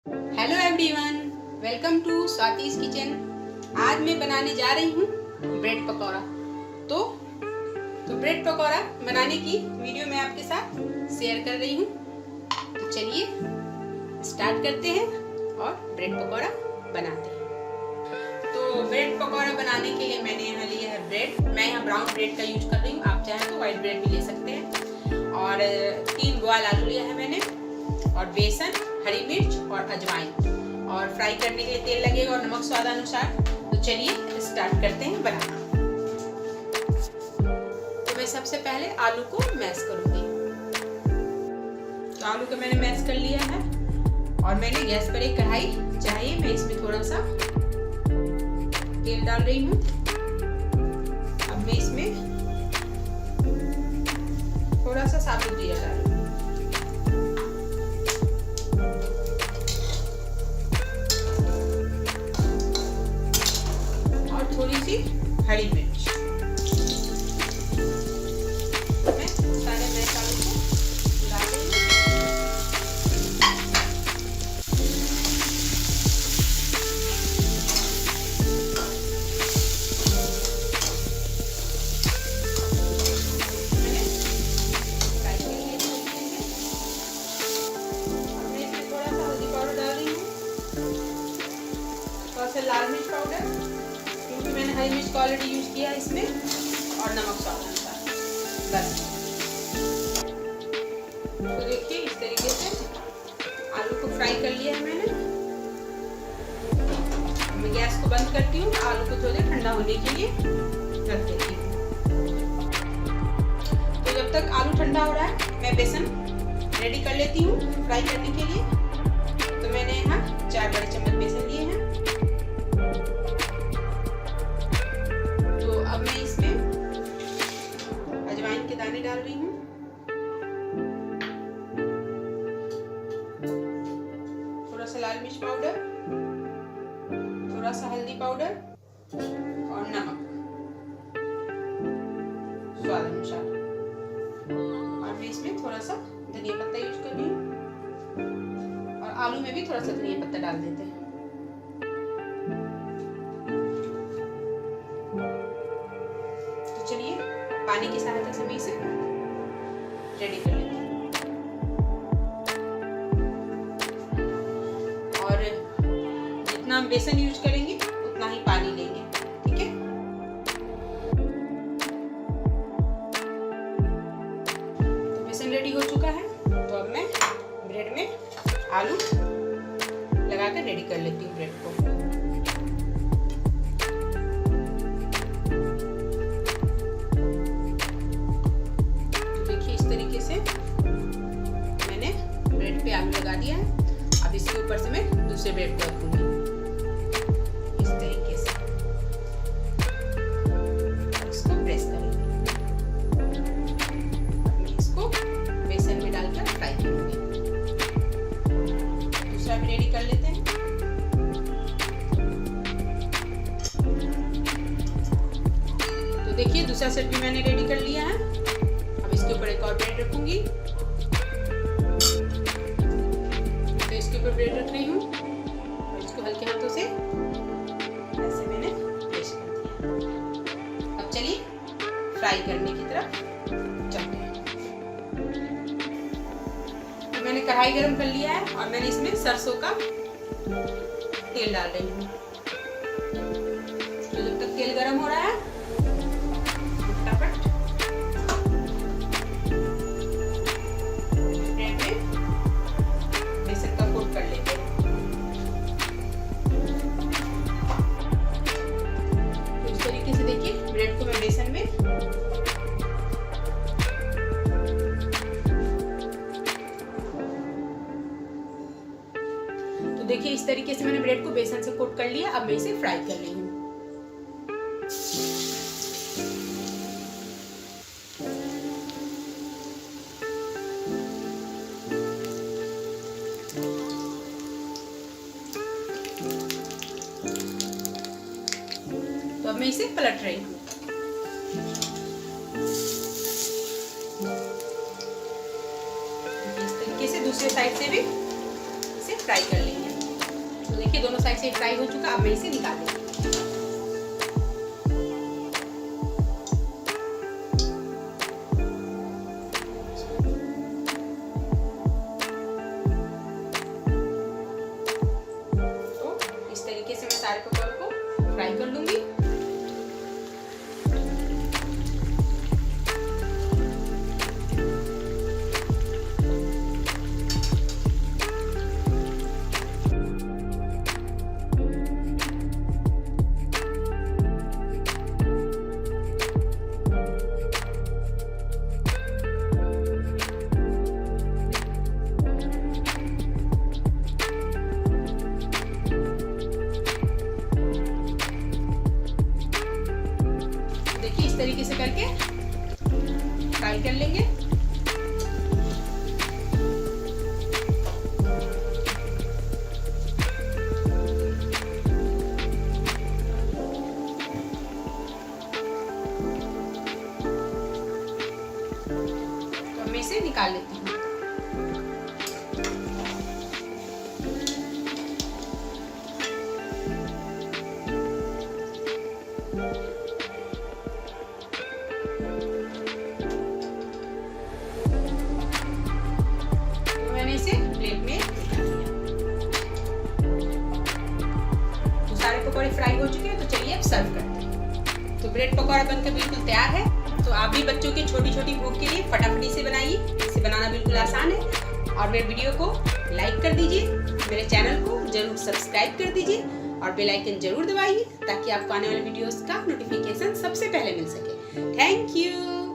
Hello everyone, welcome to Swati's kitchen. आज मैं बनाने जा रही हूँ ब्रेड पकौड़ा। तो ब्रेड पकौड़ा बनाने की वीडियो मैं आपके साथ शेयर कर रही हूँ। तो चलिए स्टार्ट करते हैं और ब्रेड पकौड़ा बनाते हैं। तो ब्रेड पकौड़ा बनाने के लिए मैंने यहाँ लिया है ब्रेड। मैं यहाँ ब्राउन ब्रेड का यूज कर रही हूँ, आप चाहें तो व्हाइट ब्रेड भी ले सकते हैं। और 3 बॉयल आलू लिया है मैंने, और बेसन, हरी मिर्च और अजवाइन, और फ्राई करने के लिए तेल लगेगा और नमक स्वादानुसार। तो चलिए स्टार्ट करते हैं बनाना। तो मैं सबसे पहले आलू को मैश करूंगी। तो आलू को मैंने मैश कर लिया है और मैंने गैस पर एक कढ़ाई चाहिए, मैं इसमें थोड़ा सा तेल डाल रही हूँ। अब मैं इसमें थोड़ा सा साबुत जीरा डाल रही हूँ और थोड़ी सी हरी मिर्च। मैं सारे मैश आलू को डाल रही हूँ। लाल मिर्च पाउडर, क्योंकि मैंने हरी मिर्च का ऑलरेडी यूज किया है इसमें, और नमक स्वादानुसार बस। तो देखिए इस तरीके से आलू को फ्राई कर लिया है मैंने। मैं गैस को बंद करती हूँ, आलू को थोड़ा ठंडा होने के लिए रख देती हूँ। तो जब तक आलू ठंडा हो रहा है मैं बेसन रेडी कर लेती हूँ फ्राई करने के लिए। तो मैंने यहाँ 4 बड़े चम्मच बेसन लिए हैं। अब मैं इसमें अजवाइन के दाने डाल रही हूँ, थोड़ा सा लाल मिर्च पाउडर, थोड़ा सा हल्दी पाउडर और नमक स्वाद अनुसार। और मैं इसमें थोड़ा सा धनिया पत्ता यूज कर रही हूँ, और आलू में भी थोड़ा सा धनिया पत्ता डाल देते हैं। चलिए पानी की सहायता से मैं इसे रेडी कर लेती हूँ। और जितना हम बेसन यूज करेंगे उतना ही पानी लेंगे, ठीक है। तो बेसन रेडी हो चुका है। तो अब मैं ब्रेड में आलू लगाकर रेडी कर लेती हूँ ब्रेड को। मैंने ब्रेड पे आलू लगा दिया है। अब इसके ऊपर से मैं दूसरे ब्रेड को रखूंगी इस तरीके से, और इसको प्रेस करूंगी। अब मैं इसको बेसन में डालकर फ्राई करूंगी। दूसरा भी रेडी कर लेते हैं। तो देखिए दूसरा सेट भी मैंने रेडी कर लिया है। अब इसके ऊपर एक और ब्रेड रखूंगी। तो इसके ऊपर ब्रेड रख रही हूँ और इसको हल्के हाथों से ऐसे मैंने प्रेस कर दिया। अब चलिए फ्राई करने की तरफ चलते हैं। तो मैंने कढ़ाई गरम कर लिया है और मैंने इसमें सरसों का तेल डाल रही हूँ। तो जब तक तेल गरम हो रहा है फटाफट ब्रेड को मैं बेसन में तो देखिए इस तरीके से मैंने ब्रेड को बेसन से कोट कर लिया। अब मैं इसे फ्राई कर रही हूँ। तो अब मैं इसे पलट रही हूँ। इस तरीके से दूसरे साइड से भी इसे फ्राई कर लेंगे। तो देखिए दोनों साइड से फ्राई हो चुका, अब मैं इसे निकाल लेती हूँ। तो इस तरीके से मैं सारे पकौड़े को फ्राई कर लूंगी। इस तरीके से करके फ्राई कर लेंगे। तो मैं इसे निकाल लेती हूँ। इसे प्लेट में तो सारे पकौड़े फ्राई हो चुके हैं। तो चलिए अब सर्व करते हैं। तो ब्रेड पकौड़ा बनकर बिल्कुल तैयार है। तो आप भी बच्चों की छोटी छोटी भूख के लिए फटाफटी से बनाइए। इसे बनाना बिल्कुल आसान है। और मेरे वीडियो को लाइक कर दीजिए, मेरे चैनल को जरूर सब्सक्राइब कर दीजिए और बेल आइकन जरूर दबाइए ताकि आपको आने वाले वीडियोस का नोटिफिकेशन सबसे पहले मिल सके। Thank you.